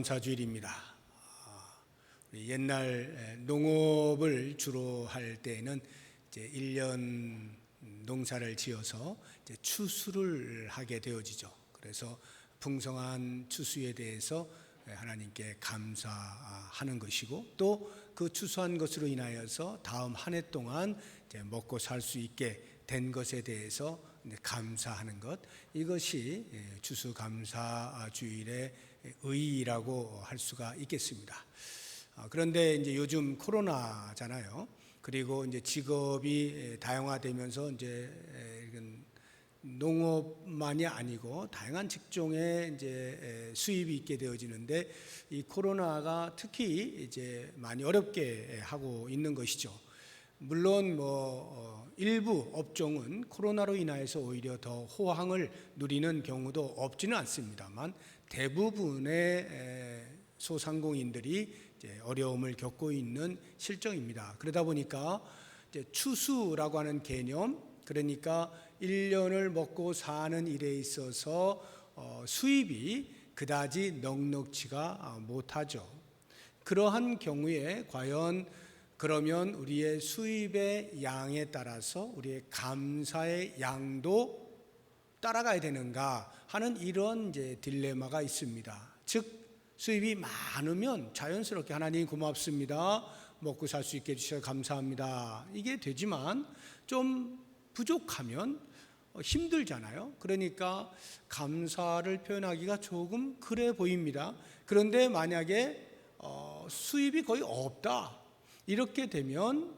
추수감사주일입니다. 옛날 농업을 주로 할 때에는 이제 1년 농사를 지어서 이제 추수를 하게 되어지죠. 그래서 풍성한 추수에 대해서 하나님께 감사하는 것이고, 또 그 추수한 것으로 인하여서 다음 한 해 동안 이제 먹고 살 수 있게 된 것에 대해서 감사하는 것, 이것이 추수감사주일의 의의라고 할 수가 있겠습니다. 그런데 이제 요즘 코로나잖아요. 그리고 이제 직업이 다양화되면서 이제 농업만이 아니고 다양한 직종에 이제 수입이 있게 되어지는데, 이 코로나가 특히 이제 많이 어렵게 하고 있는 것이죠. 물론 일부 업종은 코로나로 인하여서 오히려 더 호황을 누리는 경우도 없지는 않습니다만, 대부분의 소상공인들이 이제 어려움을 겪고 있는 실정입니다. 그러다 보니까 이제 추수라고 하는 개념, 그러니까 1년을 먹고 사는 일에 있어서 수입이 그다지 넉넉지가 못하죠. 그러한 경우에 과연 그러면 우리의 수입의 양에 따라서 우리의 감사의 양도 따라가야 되는가 하는 이런 이제 딜레마가 있습니다. 즉, 수입이 많으면 자연스럽게 하나님 고맙습니다, 먹고 살 수 있게 해주셔서 감사합니다, 이게 되지만 좀 부족하면 힘들잖아요. 그러니까 감사를 표현하기가 조금 그래 보입니다. 그런데 만약에 수입이 거의 없다, 이렇게 되면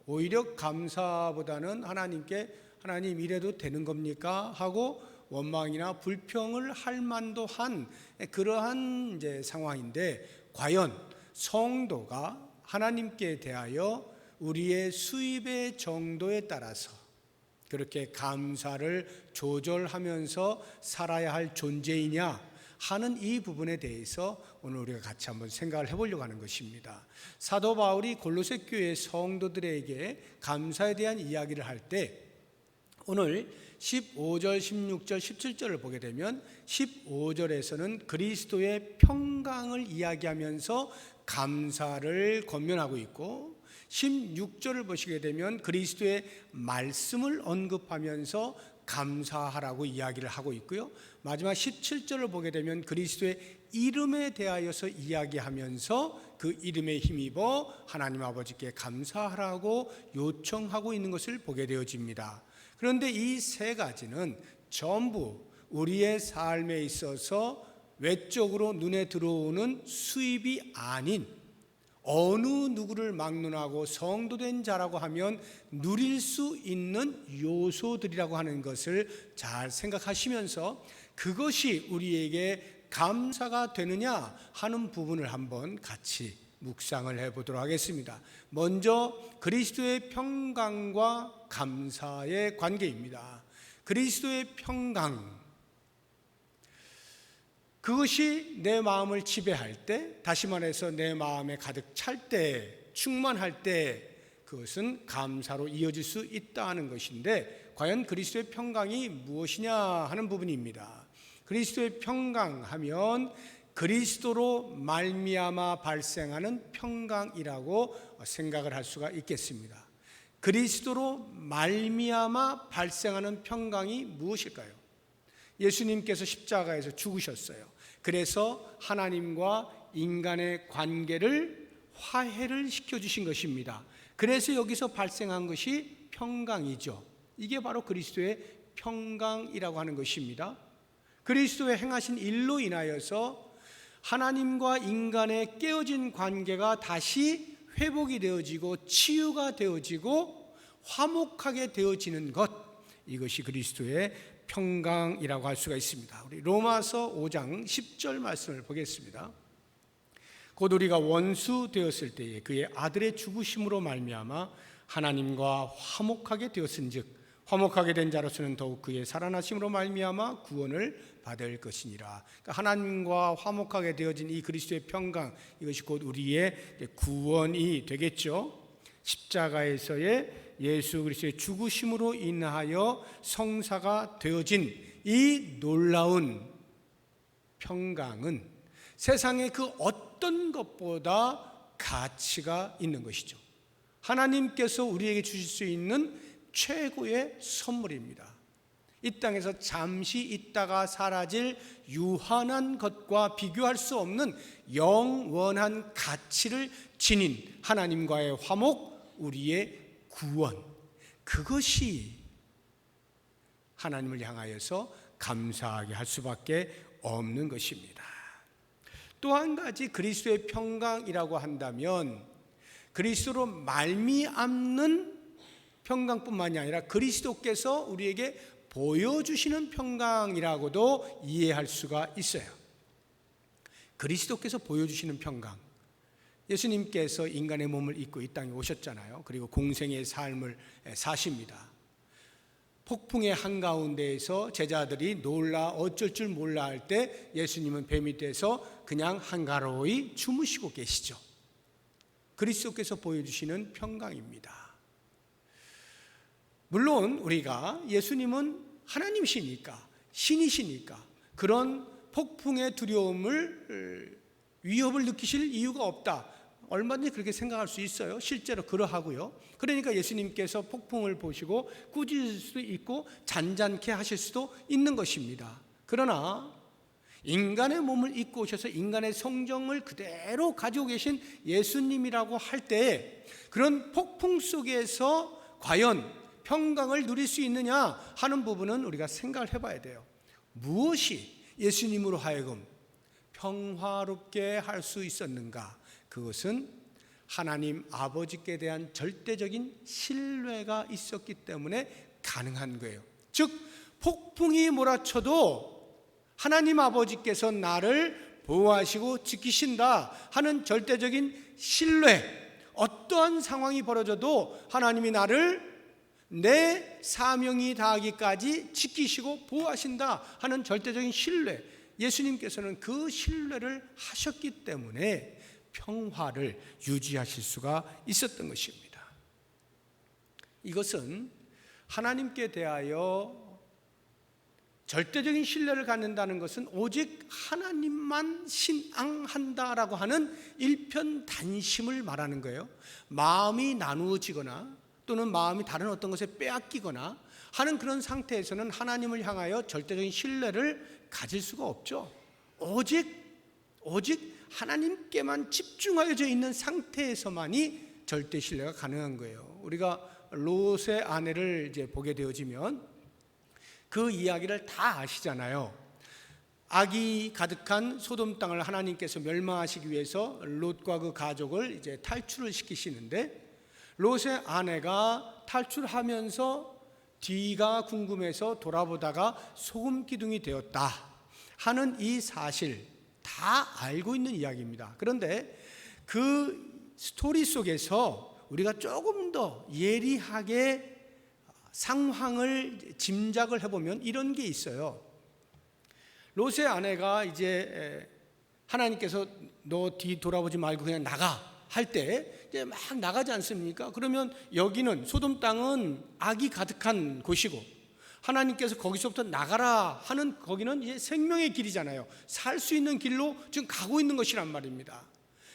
오히려 감사보다는 하나님께 하나님 이래도 되는 겁니까? 하고 원망이나 불평을 할 만도 한 그러한 이제 상황인데, 과연 성도가 하나님께 대하여 우리의 수입의 정도에 따라서 그렇게 감사를 조절하면서 살아야 할 존재이냐 하는 이 부분에 대해서 오늘 우리가 같이 한번 생각을 해보려고 하는 것입니다. 사도 바울이 골로새 교회 성도들에게 감사에 대한 이야기를 할 때, 오늘 15절, 16절, 17절을 보게 되면 15절에서는 그리스도의 평강을 이야기하면서 감사를 권면하고 있고, 16절을 보시게 되면 그리스도의 말씀을 언급하면서 감사하라고 이야기를 하고 있고요. 마지막 17절을 보게 되면 그리스도의 이름에 대하여서 이야기하면서 그 이름에 힘입어 하나님 아버지께 감사하라고 요청하고 있는 것을 보게 되어집니다. 그런데 이 세 가지는 전부 우리의 삶에 있어서 외적으로 눈에 들어오는 수입이 아닌, 어느 누구를 막론하고 성도된 자라고 하면 누릴 수 있는 요소들이라고 하는 것을 잘 생각하시면서 그것이 우리에게 감사가 되느냐 하는 부분을 한번 같이 묵상을 해보도록 하겠습니다. 먼저 그리스도의 평강과 감사의 관계입니다. 그리스도의 평강, 그것이 내 마음을 지배할 때, 다시 말해서 내 마음에 가득 찰 때, 충만할 때, 그것은 감사로 이어질 수 있다는 것인데, 과연 그리스도의 평강이 무엇이냐 하는 부분입니다. 그리스도의 평강하면 그리스도로 말미암아 발생하는 평강이라고 생각을 할 수가 있겠습니다. 그리스도로 말미암아 발생하는 평강이 무엇일까요? 예수님께서 십자가에서 죽으셨어요. 그래서 하나님과 인간의 관계를 화해를 시켜주신 것입니다. 그래서 여기서 발생한 것이 평강이죠. 이게 바로 그리스도의 평강이라고 하는 것입니다. 그리스도의 행하신 일로 인하여서 하나님과 인간의 깨어진 관계가 다시 회복이 되어지고 치유가 되어지고 화목하게 되어지는 것, 이것이 그리스도의 평강이라고 할 수가 있습니다. 우리 로마서 5장 10절 말씀을 보겠습니다. 곧 우리가 원수 되었을 때에 그의 아들의 죽으심으로 말미암아 하나님과 화목하게 되었은즉 화목하게 된 자로서는 더욱 그의 살아나심으로 말미암아 구원을 받을 것이니라. 그러니까 하나님과 화목하게 되어진 이 그리스도의 평강, 이것이 곧 우리의 구원이 되겠죠. 십자가에서의 예수 그리스도의 죽으심으로 인하여 성사가 되어진 이 놀라운 평강은 세상의 그 어떤 것보다 가치가 있는 것이죠. 하나님께서 우리에게 주실 수 있는 최고의 선물입니다. 이 땅에서 잠시 있다가 사라질 유한한 것과 비교할 수 없는 영원한 가치를 지닌 하나님과의 화목, 우리의 구원, 그것이 하나님을 향하여서 감사하게 할 수밖에 없는 것입니다. 또 한 가지 그리스도의 평강이라고 한다면 그리스도로 말미암는 평강뿐만이 아니라 그리스도께서 우리에게 보여주시는 평강이라고도 이해할 수가 있어요. 그리스도께서 보여주시는 평강, 예수님께서 인간의 몸을 입고 이 땅에 오셨잖아요. 그리고 공생의 삶을 사십니다. 폭풍의 한가운데에서 제자들이 놀라 어쩔 줄 몰라 할 때 예수님은 배 밑에서 그냥 한가로이 주무시고 계시죠. 그리스도께서 보여주시는 평강입니다. 물론 우리가 예수님은 하나님이시니까, 신이시니까 그런 폭풍의 두려움을, 위협을 느끼실 이유가 없다, 얼마든지 그렇게 생각할 수 있어요. 실제로 그러하고요. 그러니까 예수님께서 폭풍을 보시고 꾸짖을 수도 있고 잔잔케 하실 수도 있는 것입니다. 그러나 인간의 몸을 입고 오셔서 인간의 성정을 그대로 가지고 계신 예수님이라고 할 때 그런 폭풍 속에서 과연 평강을 누릴 수 있느냐 하는 부분은 우리가 생각을 해봐야 돼요. 무엇이 예수님으로 하여금 평화롭게 할 수 있었는가? 그것은 하나님 아버지께 대한 절대적인 신뢰가 있었기 때문에 가능한 거예요. 즉 폭풍이 몰아쳐도 하나님 아버지께서 나를 보호하시고 지키신다 하는 절대적인 신뢰, 어떠한 상황이 벌어져도 하나님이 나를 내 사명이 다하기까지 지키시고 보호하신다 하는 절대적인 신뢰, 예수님께서는 그 신뢰를 하셨기 때문에 평화를 유지하실 수가 있었던 것입니다. 이것은 하나님께 대하여 절대적인 신뢰를 갖는다는 것은 오직 하나님만 신앙한다라고 하는 일편단심을 말하는 거예요. 마음이 나누어지거나 또는 마음이 다른 어떤 것에 빼앗기거나 하는 그런 상태에서는 하나님을 향하여 절대적인 신뢰를 가질 수가 없죠. 오직 하나님께만 집중하여져 있는 상태에서만이 절대 신뢰가 가능한 거예요. 우리가 롯의 아내를 이제 보게 되어지면 그 이야기를 다 아시잖아요. 악이 가득한 소돔 땅을 하나님께서 멸망하시기 위해서 롯과 그 가족을 이제 탈출을 시키시는데 롯의 아내가 탈출하면서 뒤가 궁금해서 돌아보다가 소금 기둥이 되었다 하는 이 사실 다 알고 있는 이야기입니다. 그런데 그 스토리 속에서 우리가 조금 더 예리하게 상황을 짐작을 해보면 이런 게 있어요. 롯의 아내가 이제 하나님께서 너 뒤 돌아보지 말고 그냥 나가 할 때 이제 막 나가지 않습니까? 그러면 여기는 소돔 땅은 악이 가득한 곳이고 하나님께서 거기서부터 나가라 하는 거기는 이제 생명의 길이잖아요. 살 수 있는 길로 지금 가고 있는 것이란 말입니다.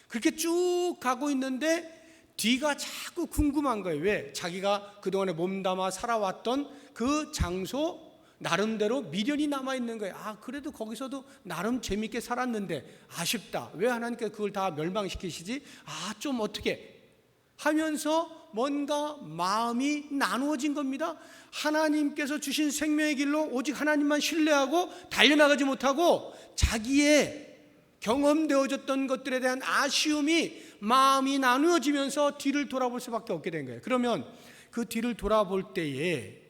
그렇게 쭉 가고 있는데 뒤가 자꾸 궁금한 거예요. 왜? 자기가 그동안에 몸담아 살아왔던 그 장소 나름대로 미련이 남아있는 거예요. 그래도 거기서도 나름 재밌게 살았는데 아쉽다. 왜 하나님께서 그걸 다 멸망시키시지? 좀 어떻게 하면서 뭔가 마음이 나누어진 겁니다. 하나님께서 주신 생명의 길로 오직 하나님만 신뢰하고 달려나가지 못하고 자기의 경험되어졌던 것들에 대한 아쉬움이 마음이 나누어지면서 뒤를 돌아볼 수밖에 없게 된 거예요. 그러면 그 뒤를 돌아볼 때에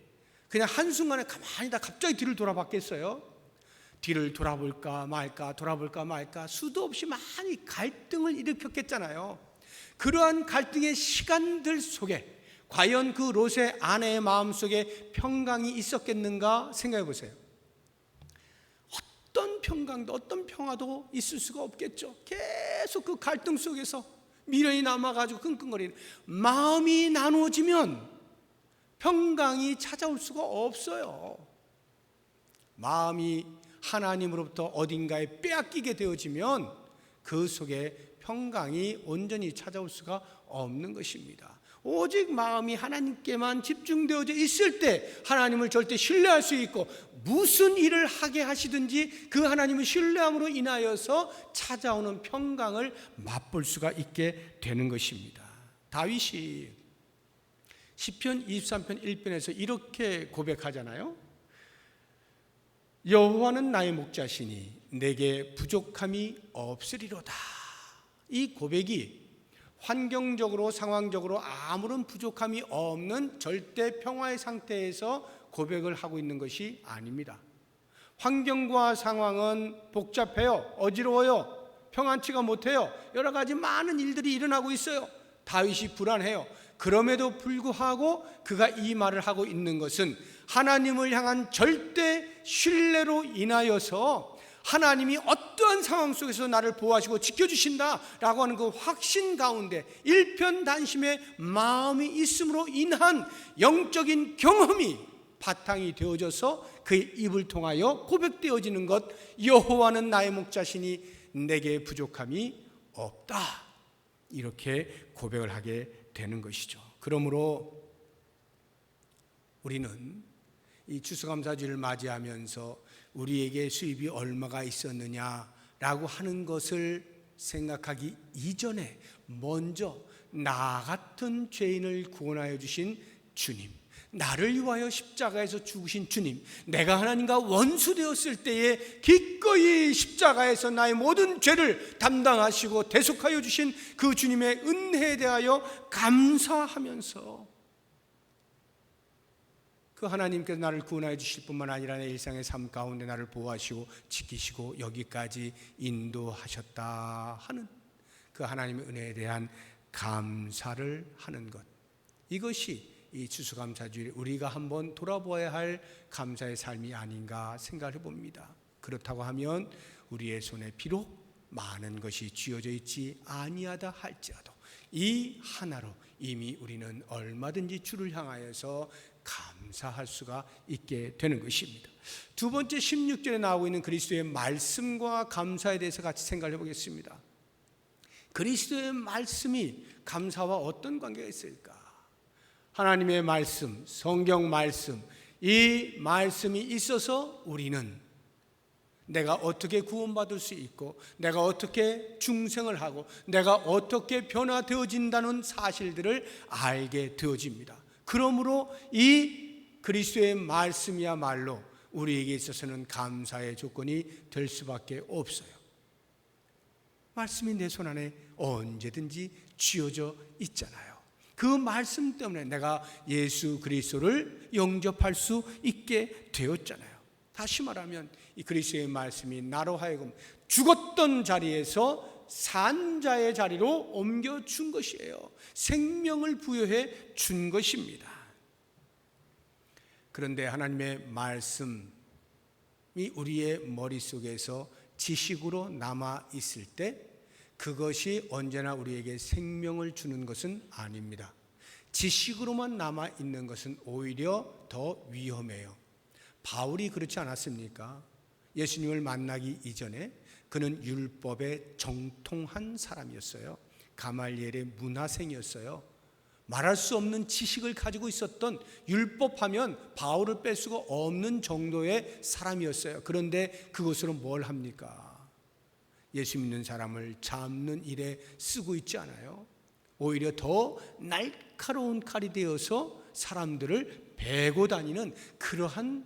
그냥 한순간에 가만히 다 갑자기 뒤를 돌아봤겠어요? 뒤를 돌아볼까 말까 수도 없이 많이 갈등을 일으켰겠잖아요. 그러한 갈등의 시간들 속에 과연 그 롯의 아내의 마음속에 평강이 있었겠는가 생각해 보세요. 어떤 평강도 어떤 평화도 있을 수가 없겠죠. 계속 그 갈등 속에서 미련이 남아가지고 끙끙거리는 마음이 나누어지면 평강이 찾아올 수가 없어요. 마음이 하나님으로부터 어딘가에 빼앗기게 되어지면 그 속에 평강이 온전히 찾아올 수가 없는 것입니다. 오직 마음이 하나님께만 집중되어져 있을 때 하나님을 절대 신뢰할 수 있고, 무슨 일을 하게 하시든지 그 하나님을 신뢰함으로 인하여서 찾아오는 평강을 맛볼 수가 있게 되는 것입니다. 다윗이 시편 23편 1편에서 이렇게 고백하잖아요. 여호와는 나의 목자시니 내게 부족함이 없으리로다. 이 고백이 환경적으로 상황적으로 아무런 부족함이 없는 절대 평화의 상태에서 고백을 하고 있는 것이 아닙니다. 환경과 상황은 복잡해요. 어지러워요. 평안치가 못해요. 여러 가지 많은 일들이 일어나고 있어요. 다윗이 불안해요. 그럼에도 불구하고 그가 이 말을 하고 있는 것은 하나님을 향한 절대 신뢰로 인하여서 하나님이 어떠한 상황 속에서 나를 보호하시고 지켜주신다라고 하는 그 확신 가운데 일편단심의 마음이 있음으로 인한 영적인 경험이 바탕이 되어져서 그의 입을 통하여 고백되어지는 것, 여호와는 나의 목자시니 내게 부족함이 없다, 이렇게 고백을 하게 되는 것이죠. 그러므로 우리는 이 추수감사주를 맞이하면서 우리에게 수입이 얼마가 있었느냐라고 하는 것을 생각하기 이전에 먼저 나 같은 죄인을 구원하여 주신 주님, 나를 위하여 십자가에서 죽으신 주님, 내가 하나님과 원수되었을 때에 기꺼이 십자가에서 나의 모든 죄를 담당하시고 대속하여 주신 그 주님의 은혜에 대하여 감사하면서 그 하나님께서 나를 구원하여 주실 뿐만 아니라 내 일상의 삶 가운데 나를 보호하시고 지키시고 여기까지 인도하셨다 하는 그 하나님의 은혜에 대한 감사를 하는 것, 이것이 이 추수감사주일 우리가 한번 돌아보아야 할 감사의 삶이 아닌가 생각해 봅니다. 그렇다고 하면 우리의 손에 비록 많은 것이 쥐어져 있지 아니하다 할지라도 이 하나로 이미 우리는 얼마든지 주를 향하여서 감사할 수가 있게 되는 것입니다. 두 번째 16절에 나오고 있는 그리스도의 말씀과 감사에 대해서 같이 생각해 보겠습니다. 그리스도의 말씀이 감사와 어떤 관계가 있을까? 하나님의 말씀, 성경 말씀, 이 말씀이 있어서 우리는 내가 어떻게 구원받을 수 있고 내가 어떻게 중생을 하고 내가 어떻게 변화되어진다는 사실들을 알게 되어집니다. 그러므로 이 그리스도의 말씀이야말로 우리에게 있어서는 감사의 조건이 될 수밖에 없어요. 말씀이 내 손 안에 언제든지 쥐어져 있잖아요. 그 말씀 때문에 내가 예수 그리스도를 영접할 수 있게 되었잖아요. 다시 말하면 이 그리스도의 말씀이 나로 하여금 죽었던 자리에서 산 자의 자리로 옮겨준 것이에요. 생명을 부여해 준 것입니다. 그런데 하나님의 말씀이 우리의 머릿속에서 지식으로 남아 있을 때 그것이 언제나 우리에게 생명을 주는 것은 아닙니다. 지식으로만 남아 있는 것은 오히려 더 위험해요. 바울이 그렇지 않았습니까? 예수님을 만나기 이전에 그는 율법에 정통한 사람이었어요. 가말리엘의 문화생이었어요. 말할 수 없는 지식을 가지고 있었던, 율법하면 바울을 뺄 수가 없는 정도의 사람이었어요. 그런데 그것으로 뭘 합니까? 예수 믿는 사람을 잡는 일에 쓰고 있지 않아요? 오히려 더 날카로운 칼이 되어서 사람들을 베고 다니는 그러한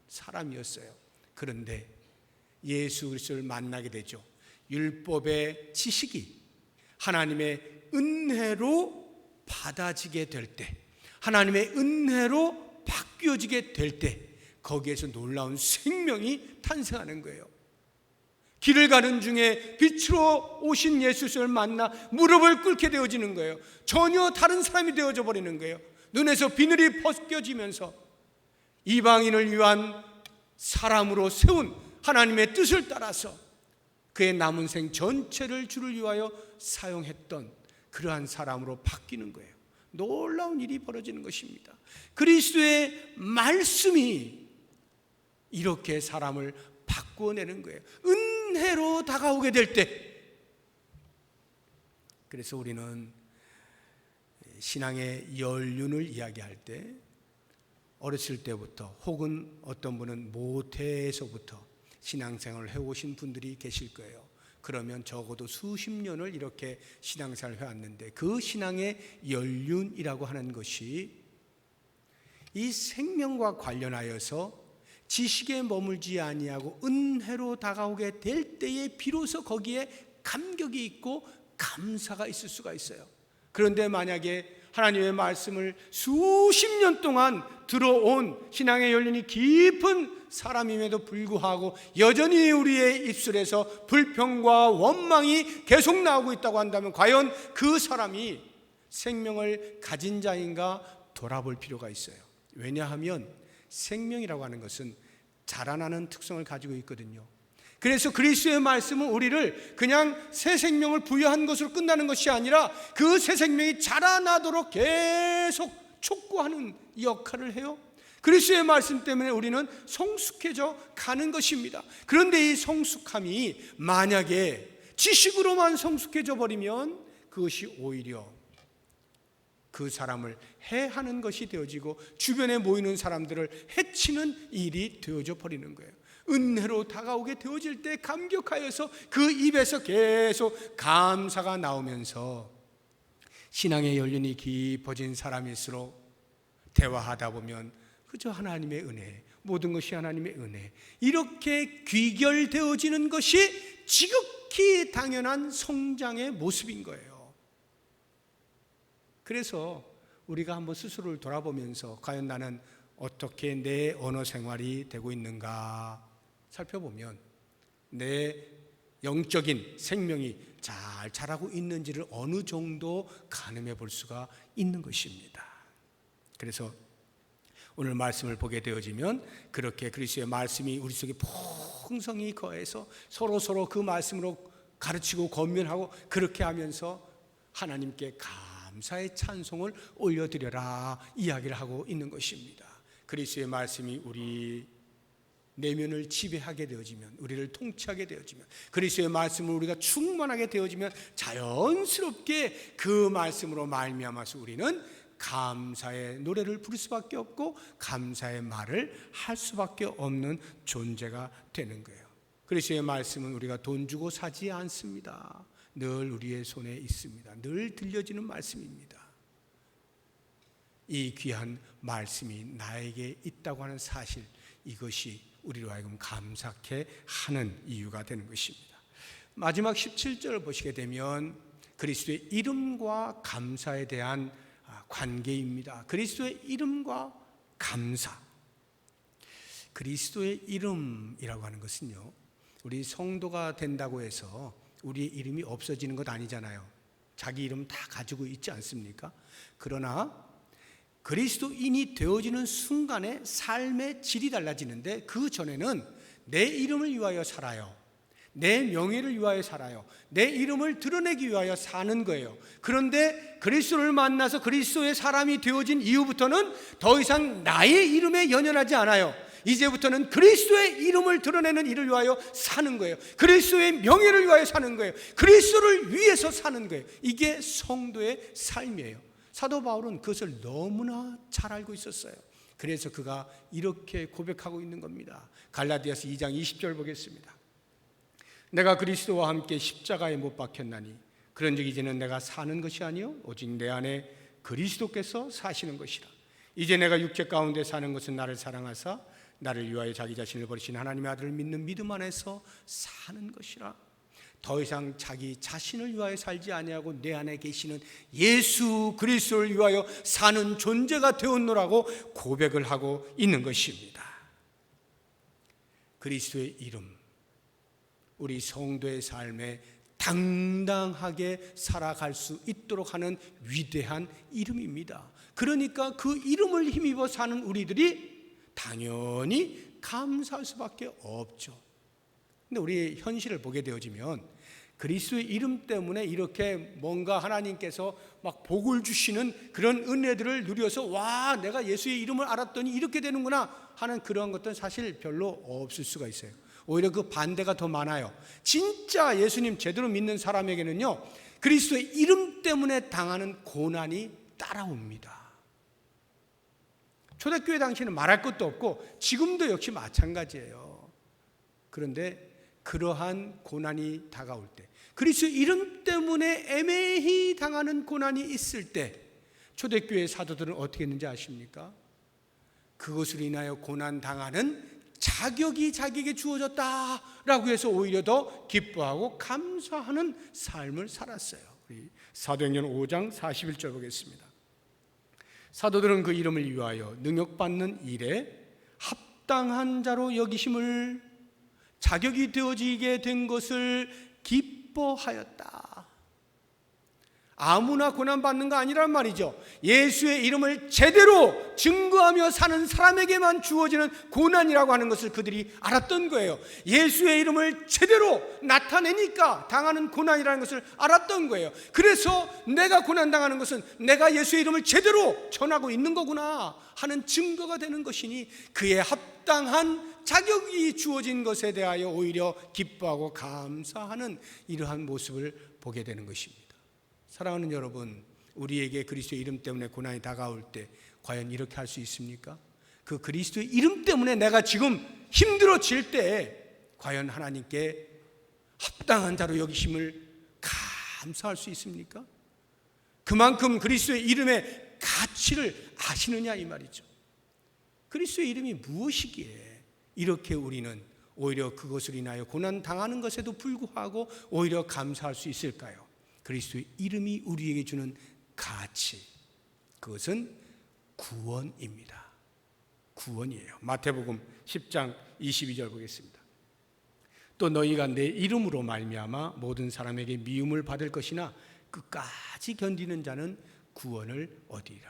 사람이었어요. 그런데 예수 그리스도를 만나게 되죠. 율법의 지식이 하나님의 은혜로 받아지게 될 때, 하나님의 은혜로 바뀌어지게 될 때 거기에서 놀라운 생명이 탄생하는 거예요. 길을 가는 중에 빛으로 오신 예수를 만나 무릎을 꿇게 되어지는 거예요. 전혀 다른 사람이 되어져 버리는 거예요. 눈에서 비늘이 벗겨지면서 이방인을 위한 사람으로 세운 하나님의 뜻을 따라서 그의 남은 생 전체를 주를 위하여 사용했던 그러한 사람으로 바뀌는 거예요. 놀라운 일이 벌어지는 것입니다. 그리스도의 말씀이 이렇게 사람을 바꾸어내는 거예요. 은혜로 다가오게 될 때 그래서 우리는 신앙의 연륜을 이야기할 때 어렸을 때부터 혹은 어떤 분은 모태에서부터 신앙생활을 해오신 분들이 계실 거예요. 그러면 적어도 수십 년을 이렇게 신앙생활을 해왔는데 그 신앙의 연륜이라고 하는 것이 이 생명과 관련하여서 지식에 머물지 아니하고 은혜로 다가오게 될 때에 비로소 거기에 감격이 있고 감사가 있을 수가 있어요. 그런데 만약에 하나님의 말씀을 수십 년 동안 들어온 신앙의 연륜이 깊은 사람임에도 불구하고 여전히 우리의 입술에서 불평과 원망이 계속 나오고 있다고 한다면 과연 그 사람이 생명을 가진 자인가 돌아볼 필요가 있어요. 왜냐하면 생명이라고 하는 것은 자라나는 특성을 가지고 있거든요. 그래서 그리스도의 말씀은 우리를 그냥 새 생명을 부여한 것으로 끝나는 것이 아니라 그 새 생명이 자라나도록 계속 촉구하는 역할을 해요. 그리스도의 말씀 때문에 우리는 성숙해져 가는 것입니다. 그런데 이 성숙함이 만약에 지식으로만 성숙해져 버리면 그것이 오히려 그 사람을 해하는 것이 되어지고 주변에 모이는 사람들을 해치는 일이 되어져 버리는 거예요. 은혜로 다가오게 되어질 때 감격하여서 그 입에서 계속 감사가 나오면서 신앙의 연륜이 깊어진 사람일수록 대화하다 보면 그저 하나님의 은혜, 모든 것이 하나님의 은혜, 이렇게 귀결되어지는 것이 지극히 당연한 성장의 모습인 거예요. 그래서 우리가 한번 스스로를 돌아보면서 과연 나는 어떻게 내 언어 생활이 되고 있는가 살펴보면 내 영적인 생명이 잘 자라고 있는지를 어느 정도 가늠해 볼 수가 있는 것입니다. 그래서 오늘 말씀을 보게 되어지면 그렇게 그리스도의 말씀이 우리 속에 풍성히 거해서 서로 그 말씀으로 가르치고 권면하고 그렇게 하면서 하나님께 감사의 찬송을 올려드려라 이야기를 하고 있는 것입니다. 그리스도의 말씀이 우리 내면을 지배하게 되어지면, 우리를 통치하게 되어지면, 그리스도의 말씀을 우리가 충만하게 되어지면 자연스럽게 그 말씀으로 말미암아서 우리는 감사의 노래를 부를 수밖에 없고 감사의 말을 할 수밖에 없는 존재가 되는 거예요. 그리스도의 말씀은 우리가 돈 주고 사지 않습니다. 늘 우리의 손에 있습니다. 늘 들려지는 말씀입니다. 이 귀한 말씀이 나에게 있다고 하는 사실, 이것이 우리로 하여금 감사케 하는 이유가 되는 것입니다. 마지막 17절을 보시게 되면 그리스도의 이름과 감사에 대한 관계입니다. 그리스도의 이름과 감사. 그리스도의 이름이라고 하는 것은요, 우리 성도가 된다고 해서 우리의 이름이 없어지는 것 아니잖아요. 자기 이름 다 가지고 있지 않습니까? 그러나 그리스도인이 되어지는 순간에 삶의 질이 달라지는데 그 전에는 내 이름을 위하여 살아요. 내 명예를 위하여 살아요. 내 이름을 드러내기 위하여 사는 거예요. 그런데 그리스도를 만나서 그리스도의 사람이 되어진 이후부터는 더 이상 나의 이름에 연연하지 않아요. 이제부터는 그리스도의 이름을 드러내는 일을 위하여 사는 거예요. 그리스도의 명예를 위하여 사는 거예요. 그리스도를 위해서 사는 거예요. 이게 성도의 삶이에요. 사도 바울은 그것을 너무나 잘 알고 있었어요. 그래서 그가 이렇게 고백하고 있는 겁니다. 갈라디아서 2장 20절 보겠습니다. 내가 그리스도와 함께 십자가에 못 박혔나니 그런즉 이제는 내가 사는 것이 아니요 오직 내 안에 그리스도께서 사시는 것이라. 이제 내가 육체 가운데 사는 것은 나를 사랑하사 나를 위하여 자기 자신을 버리신 하나님의 아들을 믿는 믿음 안에서 사는 것이라. 더 이상 자기 자신을 위하여 살지 아니하고 내 안에 계시는 예수 그리스도를 위하여 사는 존재가 되었노라고 고백을 하고 있는 것입니다. 그리스도의 이름, 우리 성도의 삶에 당당하게 살아갈 수 있도록 하는 위대한 이름입니다. 그러니까 그 이름을 힘입어 사는 우리들이 당연히 감사할 수밖에 없죠. 근데 우리 현실을 보게 되어지면 그리스도의 이름 때문에 이렇게 뭔가 하나님께서 막 복을 주시는 그런 은혜들을 누려서 와, 내가 예수의 이름을 알았더니 이렇게 되는구나 하는 그런 것들은 사실 별로 없을 수가 있어요. 오히려 그 반대가 더 많아요. 진짜 예수님 제대로 믿는 사람에게는요, 그리스도의 이름 때문에 당하는 고난이 따라옵니다. 초대교회 당시에는 말할 것도 없고 지금도 역시 마찬가지예요. 그런데 그러한 고난이 다가올 때, 그리스도의 이름 때문에 애매히 당하는 고난이 있을 때 초대교회 사도들은 어떻게 했는지 아십니까? 그것으로 인하여 고난당하는 자격이 자기에게 주어졌다라고 해서 오히려 더 기뻐하고 감사하는 삶을 살았어요. 우리 사도행전 5장 41절 보겠습니다. 사도들은 그 이름을 위하여 능력받는 일에 합당한 자로 여기심을, 자격이 되어지게 된 것을 기뻐하였다. 아무나 고난받는 거 아니란 말이죠. 예수의 이름을 제대로 증거하며 사는 사람에게만 주어지는 고난이라고 하는 것을 그들이 알았던 거예요. 예수의 이름을 제대로 나타내니까 당하는 고난이라는 것을 알았던 거예요. 그래서 내가 고난당하는 것은 내가 예수의 이름을 제대로 전하고 있는 거구나 하는 증거가 되는 것이니 그에 합당한 자격이 주어진 것에 대하여 오히려 기뻐하고 감사하는 이러한 모습을 보게 되는 것입니다. 사랑하는 여러분, 우리에게 그리스도의 이름 때문에 고난이 다가올 때 과연 이렇게 할 수 있습니까? 그 그리스도의 이름 때문에 내가 지금 힘들어질 때 과연 하나님께 합당한 자로 여기심을 감사할 수 있습니까? 그만큼 그리스도의 이름의 가치를 아시느냐 이 말이죠. 그리스도의 이름이 무엇이기에 이렇게 우리는 오히려 그것을 인하여 고난 당하는 것에도 불구하고 오히려 감사할 수 있을까요? 그리스도의 이름이 우리에게 주는 가치, 그것은 구원입니다. 구원이에요. 마태복음 10장 22절 보겠습니다. 또 너희가 내 이름으로 말미암아 모든 사람에게 미움을 받을 것이나 끝까지 견디는 자는 구원을 얻으리라.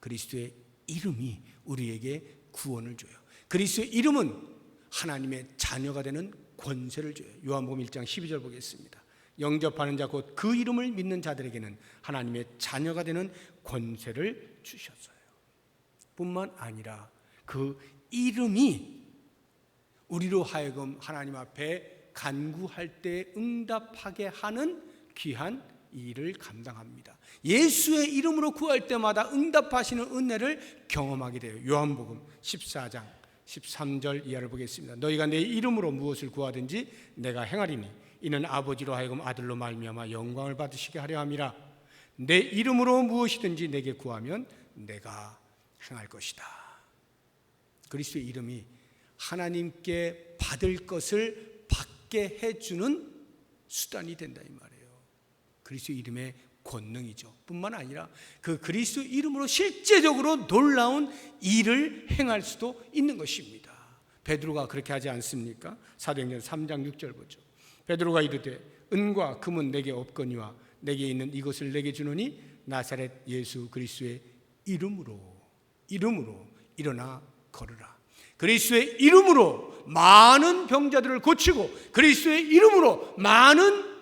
그리스도의 이름이 우리에게 구원을 줘요. 그리스도의 이름은 하나님의 자녀가 되는 권세를 줘요. 요한복음 1장 12절 보겠습니다. 영접하는 자 곧 그 이름을 믿는 자들에게는 하나님의 자녀가 되는 권세를 주셨어요. 뿐만 아니라 그 이름이 우리로 하여금 하나님 앞에 간구할 때 응답하게 하는 귀한 일을 감당합니다. 예수의 이름으로 구할 때마다 응답하시는 은혜를 경험하게 돼요. 요한복음 14장 13절 이하를 보겠습니다. 너희가 내 이름으로 무엇을 구하든지 내가 행하리니 이는 아버지로 하여금 아들로 말미암아 영광을 받으시게 하려 함이라. 내 이름으로 무엇이든지 내게 구하면 내가 행할 것이다. 그리스도의 이름이 하나님께 받을 것을 받게 해주는 수단이 된다 이 말이에요. 그리스도의 이름의 권능이죠. 뿐만 아니라 그 그리스도 이름으로 실제적으로 놀라운 일을 행할 수도 있는 것입니다. 베드로가 그렇게 하지 않습니까? 사도행전 3장 6절 보죠. 베드로가 이르되 은과 금은 내게 없거니와 내게 있는 이것을 내게 주노니 나사렛 예수 그리스도의 이름으로 일어나 걸으라. 그리스도의 이름으로 많은 병자들을 고치고 그리스도의 이름으로 많은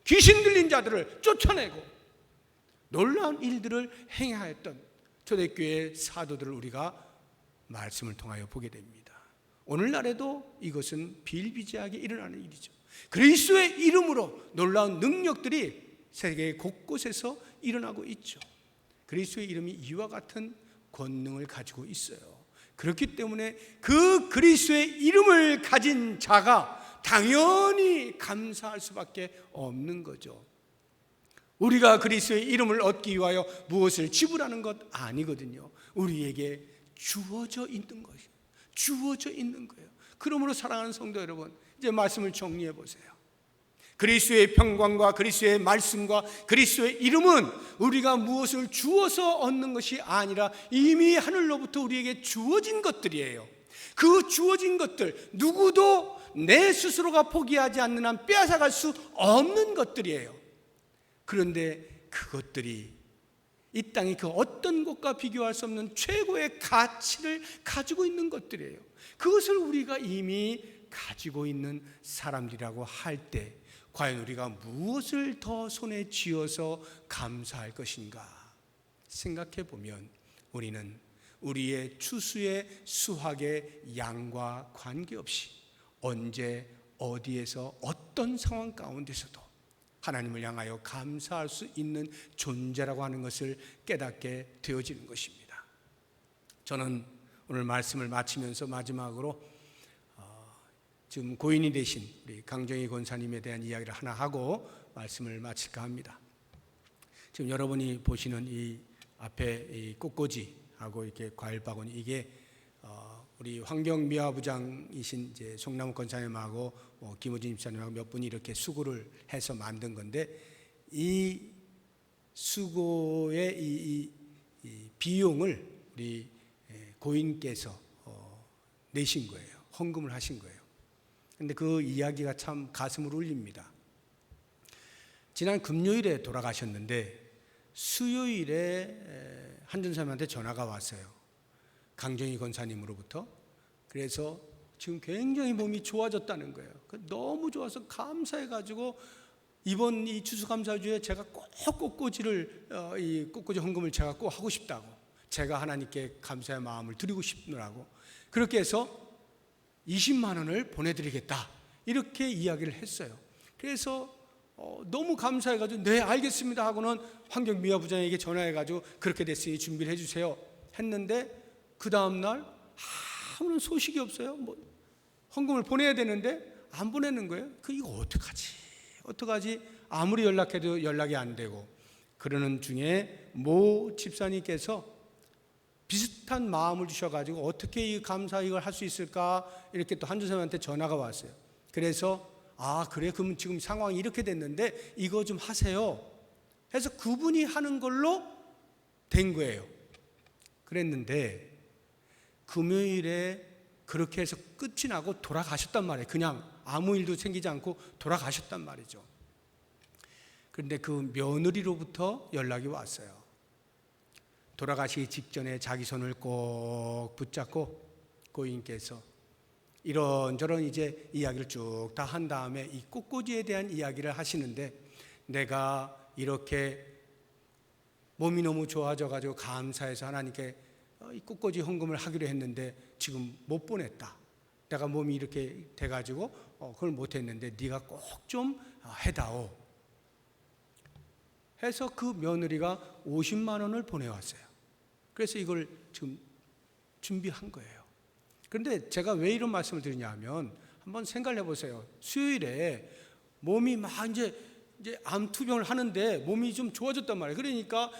귀신 들린 자들을 쫓아내고 놀라운 일들을 행하였던 초대교회의 사도들을 우리가 말씀을 통하여 보게 됩니다. 오늘날에도 이것은 비일비재하게 일어나는 일이죠. 그리스도의 이름으로 놀라운 능력들이 세계 곳곳에서 일어나고 있죠. 그리스도의 이름이 이와 같은 권능을 가지고 있어요. 그렇기 때문에 그 그리스도의 이름을 가진 자가 당연히 감사할 수밖에 없는 거죠. 우리가 그리스도의 이름을 얻기 위하여 무엇을 지불하는 것 아니거든요. 우리에게 주어져 있는 것이에요. 주어져 있는 거예요. 그러므로 사랑하는 성도 여러분, 이제 말씀을 정리해 보세요. 그리스도의 평강과 그리스도의 말씀과 그리스도의 이름은 우리가 무엇을 주어서 얻는 것이 아니라 이미 하늘로부터 우리에게 주어진 것들이에요. 그 주어진 것들, 누구도 내 스스로가 포기하지 않는 한 빼앗아갈 수 없는 것들이에요. 그런데 그것들이 이 땅의 그 어떤 것과 비교할 수 없는 최고의 가치를 가지고 있는 것들이에요. 그것을 우리가 이미 가지고 있는 사람들이라고 할 때 과연 우리가 무엇을 더 손에 쥐어서 감사할 것인가 생각해 보면 우리는 우리의 추수의 수확의 양과 관계없이 언제 어디에서 어떤 상황 가운데서도 하나님을 향하여 감사할 수 있는 존재라고 하는 것을 깨닫게 되어지는 것입니다. 저는 오늘 말씀을 마치면서 마지막으로 지금 고인이 되신 우리 강정희 권사님에 대한 이야기를 하나 하고 말씀을 마칠까 합니다. 지금 여러분이 보시는 이 앞에 이 꽃꽂이하고 이렇게 과일 바구니, 이게 우리 환경미화부장이신 이제 송남욱 권사님하고 김우진 집사님하고 몇 분이 이렇게 수고를 해서 만든 건데, 이 수고의 이 비용을 우리 고인께서 내신 거예요. 헌금을 하신 거예요. 근데 그 이야기가 참 가슴을 울립니다. 지난 금요일에 돌아가셨는데 수요일에 한준사님한테 전화가 왔어요. 강정희 권사님으로부터. 그래서 지금 굉장히 몸이 좋아졌다는 거예요. 너무 좋아서 감사해가지고 이번 이 추수감사주에 제가 꼭 꽃꽂이를 이 꽃꽂이 헌금을 제가 꼭 하고 싶다고, 제가 하나님께 감사의 마음을 드리고 싶느라고 그렇게 해서 20만 원을 보내드리겠다 이렇게 이야기를 했어요. 그래서 너무 감사해가지고 네 알겠습니다 하고는 환경미화부장에게 전화해가지고 그렇게 됐으니 준비를 해주세요 했는데, 그 다음날 아무런 소식이 없어요. 헌금을 보내야 되는데 안 보내는 거예요. 이거 어떡하지? 아무리 연락해도 연락이 안 되고, 그러는 중에 모 집사님께서 비슷한 마음을 주셔가지고 어떻게 이 감사 이걸 할 수 있을까 이렇게 또 한주사님한테 전화가 왔어요. 그래서 그래, 그럼 지금 상황이 이렇게 됐는데 이거 좀 하세요 해서 그분이 하는 걸로 된 거예요. 그랬는데 금요일에 그렇게 해서 끝이 나고 돌아가셨단 말이에요. 그냥 아무 일도 생기지 않고 돌아가셨단 말이죠. 그런데 그 며느리로부터 연락이 왔어요. 돌아가시기 직전에 자기 손을 꼭 붙잡고 고인께서 이런저런 이제 이야기를 쭉 다 한 다음에 이 꽃꽂이에 대한 이야기를 하시는데, 내가 이렇게 몸이 너무 좋아져가지고 감사해서 하나님께 이 꽃꽂이 헌금을 하기로 했는데 지금 못 보냈다. 내가 몸이 이렇게 돼가지고 그걸 못했는데 네가 꼭 좀 해다오 해서 그 며느리가 50만 원을 보내왔어요. 그래서 이걸 지금 준비한 거예요. 그런데 제가 왜 이런 말씀을 드리냐면, 한번 생각을 해보세요. 수요일에 몸이 막 이제 암투병을 하는데 몸이 좀 좋아졌단 말이에요. 그러니까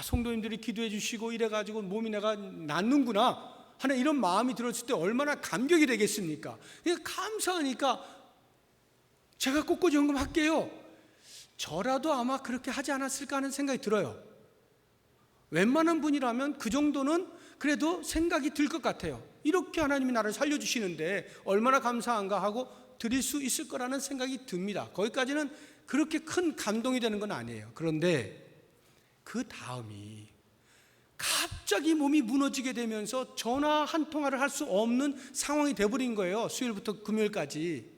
성도님들이 기도해 주시고 이래가지고 몸이 내가 낫는구나 하는 이런 마음이 들었을 때 얼마나 감격이 되겠습니까? 감사하니까 제가 꽃꽂이 헌금할게요. 저라도 아마 그렇게 하지 않았을까 하는 생각이 들어요. 웬만한 분이라면 그 정도는 그래도 생각이 들 것 같아요. 이렇게 하나님이 나를 살려주시는데 얼마나 감사한가 하고 드릴 수 있을 거라는 생각이 듭니다. 거기까지는 그렇게 큰 감동이 되는 건 아니에요. 그런데 그 다음이 갑자기 몸이 무너지게 되면서 전화 한 통화를 할 수 없는 상황이 돼버린 거예요. 수요일부터 금요일까지.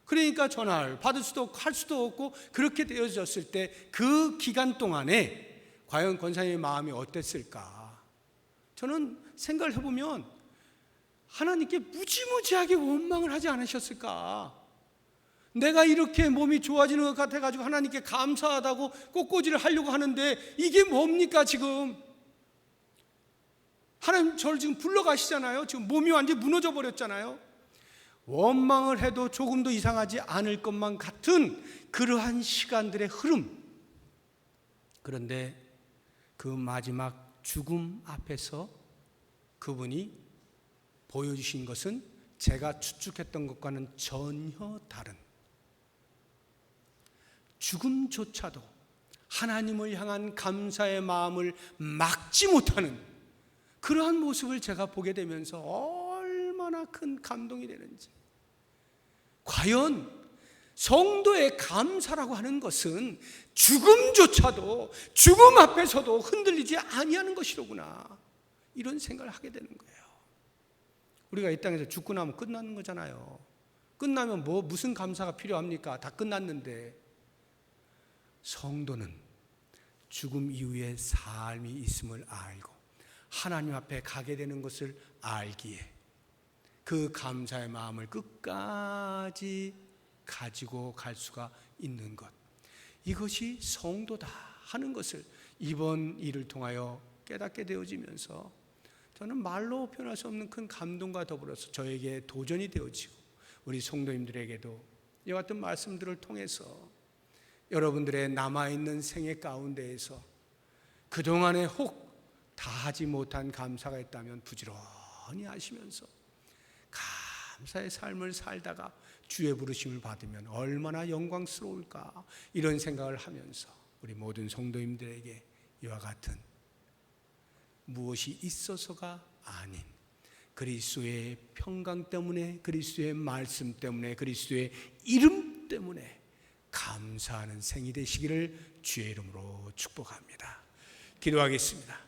그러니까 전화를 받을 수도 없고 할 수도 없고 그렇게 되어졌을 때 그 기간 동안에 과연 권사님의 마음이 어땠을까? 저는 생각을 해보면 하나님께 무지무지하게 원망을 하지 않으셨을까? 내가 이렇게 몸이 좋아지는 것 같아가지고 하나님께 감사하다고 꽃꽂이를 하려고 하는데 이게 뭡니까 지금? 하나님 저를 지금 불러가시잖아요. 지금 몸이 완전히 무너져 버렸잖아요. 원망을 해도 조금도 이상하지 않을 것만 같은 그러한 시간들의 흐름. 그런데 그 마지막 죽음 앞에서 그분이 보여주신 것은 제가 추측했던 것과는 전혀 다른, 죽음조차도 하나님을 향한 감사의 마음을 막지 못하는 그러한 모습을 제가 보게 되면서 얼마나 큰 감동이 되는지. 과연 성도의 감사라고 하는 것은 죽음조차도, 죽음 앞에서도 흔들리지 아니하는 것이로구나, 이런 생각을 하게 되는 거예요. 우리가 이 땅에서 죽고 나면 끝나는 거잖아요. 끝나면 무슨 감사가 필요합니까? 다 끝났는데. 성도는 죽음 이후에 삶이 있음을 알고 하나님 앞에 가게 되는 것을 알기에 그 감사의 마음을 끝까지 가지고 갈 수가 있는 것, 이것이 성도다 하는 것을 이번 일을 통하여 깨닫게 되어지면서 저는 말로 표현할 수 없는 큰 감동과 더불어서 저에게 도전이 되어지고 우리 성도님들에게도 이와 같은 말씀들을 통해서 여러분들의 남아있는 생애 가운데에서 그동안에 혹 다 하지 못한 감사가 있다면 부지런히 하시면서 감사의 삶을 살다가 주의 부르심을 받으면 얼마나 영광스러울까, 이런 생각을 하면서 우리 모든 성도님들에게 이와 같은 무엇이 있어서가 아닌 그리스도의 평강 때문에, 그리스도의 말씀 때문에, 그리스도의 이름 때문에 감사하는 생이 되시기를 주의 이름으로 축복합니다. 기도하겠습니다.